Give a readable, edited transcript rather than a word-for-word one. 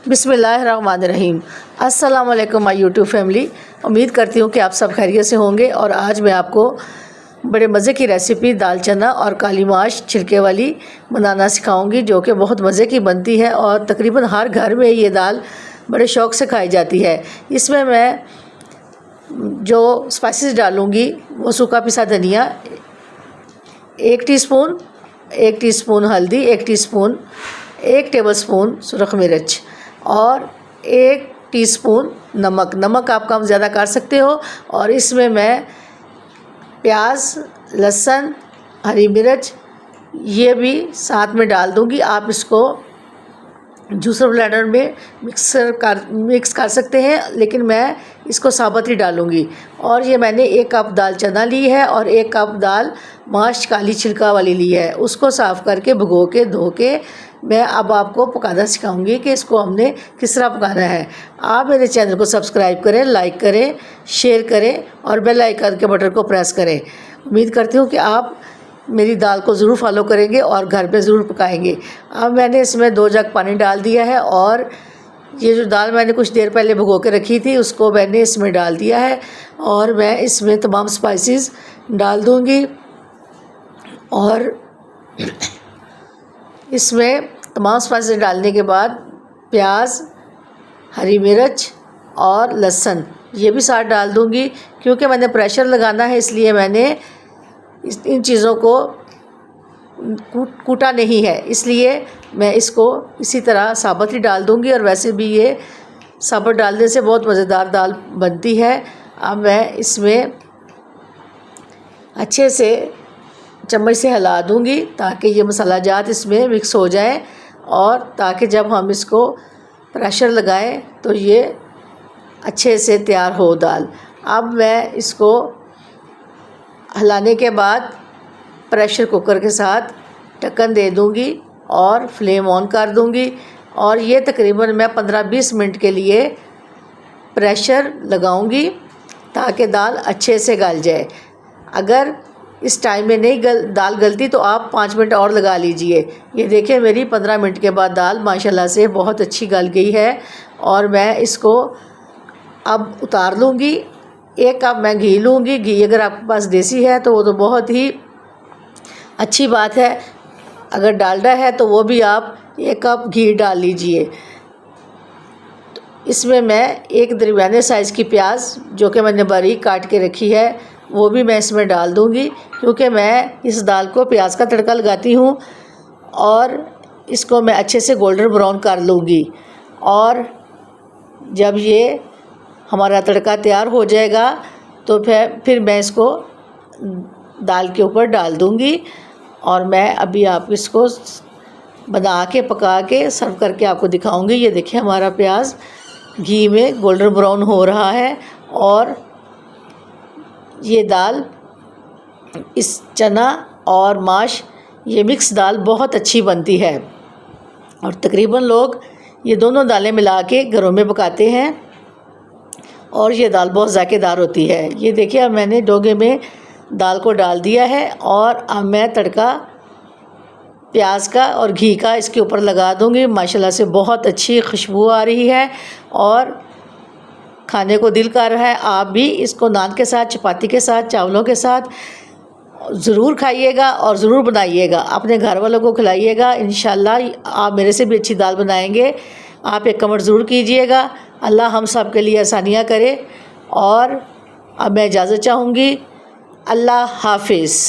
बिस्मिल्लाहिर्रहमानिर्रहीम। अस्सलाम वालेकुम माय यूट्यूब फैमिली। उम्मीद करती हूँ कि आप सब खैरियत से होंगे। और आज मैं आपको बड़े मज़े की रेसिपी दाल चना और काली माश छिलके वाली बनाना सिखाऊंगी, जो कि बहुत मज़े की बनती है और तकरीबन हर घर में ये दाल बड़े शौक़ से खाई जाती है। इसमें मैं जो स्पाइसेस डालूँगी वो सूखा पिसा धनिया 1 टीस्पून हल्दी, 1 टेबलस्पून सुरख मिर्च और 1 टीस्पून नमक आप कम ज़्यादा कर सकते हो। और इसमें मैं प्याज, लहसुन, हरी मिर्च ये भी साथ में डाल दूँगी। आप इसको जूसर ब्लेंडर में मिक्स कर सकते हैं, लेकिन मैं इसको साबुत ही डालूँगी। और ये मैंने 1 कप दाल चना ली है और 1 कप दाल माश काली छिलका वाली ली है। उसको साफ़ करके भिगो के धो के मैं अब आपको पकाना सिखाऊंगी कि इसको हमने किस तरह पकाना है। आप मेरे चैनल को सब्सक्राइब करें, लाइक करें, शेयर करें और बेल आइकन के बटन को प्रेस करें। उम्मीद करती हूँ कि आप मेरी दाल को ज़रूर फॉलो करेंगे और घर पे ज़रूर पकाएंगे। अब मैंने इसमें 2 जग पानी डाल दिया है और ये जो दाल मैंने कुछ देर पहले भिगो के रखी थी उसको मैंने इसमें डाल दिया है। और मैं इसमें तमाम स्पाइसेस डाल दूँगी और इसमें तमाम स्पाइसेस डालने के बाद प्याज, हरी मिर्च और लहसुन ये भी साथ डाल दूँगी। क्योंकि मैंने प्रेशर लगाना है इसलिए मैंने इन चीज़ों को कूटा नहीं है, इसलिए मैं इसको इसी तरह साबुत ही डाल दूँगी। और वैसे भी ये साबुत डालने से बहुत मज़ेदार दाल बनती है। अब मैं इसमें अच्छे से चम्मच से हिला दूँगी ताकि ये मसाला जात इसमें मिक्स हो जाए और ताकि जब हम इसको प्रेशर लगाएं तो ये अच्छे से तैयार हो दाल। अब मैं इसको हिलाने के बाद प्रेशर कुकर के साथ ढक्कन दे दूँगी और फ्लेम ऑन कर दूँगी। और ये तकरीबन मैं 15-20 मिनट के लिए प्रेशर लगाऊँगी ताकि दाल अच्छे से गल जाए। अगर इस टाइम में नहीं दाल गलती तो आप 5 मिनट और लगा लीजिए। ये देखिए मेरी 15 मिनट के बाद दाल माशाल्लाह से बहुत अच्छी गल गई है। और मैं इसको अब उतार लूँगी। 1 कप मैं घी लूँगी। घी अगर आपके पास देसी है तो वो तो बहुत ही अच्छी बात है, अगर डालडा है तो वो भी आप 1 कप घी डाल लीजिए। इसमें मैं एक दरमियाने साइज़ की प्याज जो कि मैंने बारीक काट के रखी है वो भी मैं इसमें डाल दूँगी, क्योंकि मैं इस दाल को प्याज का तड़का लगाती हूँ। और इसको मैं अच्छे से गोल्डन ब्राउन कर लूँगी। और जब ये हमारा तड़का तैयार हो जाएगा तो फिर मैं इसको दाल के ऊपर डाल दूँगी। और मैं अभी आप इसको बना के पका के सर्व करके आपको दिखाऊँगी। ये देखिए हमारा प्याज घी में गोल्डन ब्राउन हो रहा है और ये दाल, इस चना और माश ये मिक्स दाल बहुत अच्छी बनती है। और तकरीबन लोग ये दोनों दालें मिला के घरों में पकाते हैं और ये दाल बहुत ज़ायकेदार होती है। ये देखिए अब मैंने डोगे में दाल को डाल दिया है और अब मैं तड़का प्याज का और घी का इसके ऊपर लगा दूँगी। माशाल्लाह से बहुत अच्छी खुशबू आ रही है और खाने को दिल कर रहा है। आप भी इसको नान के साथ, चपाती के साथ, चावलों के साथ ज़रूर खाइएगा और ज़रूर बनाइएगा। अपने घर वालों को खिलाइएगा। इंशाल्लाह आप मेरे से भी अच्छी दाल बनाएंगे। आप एक कमेंट ज़रूर कीजिएगा। अल्लाह हम सब के लिए आसानियाँ करे। और अब मैं इजाज़त चाहूँगी। अल्लाह हाफिज़।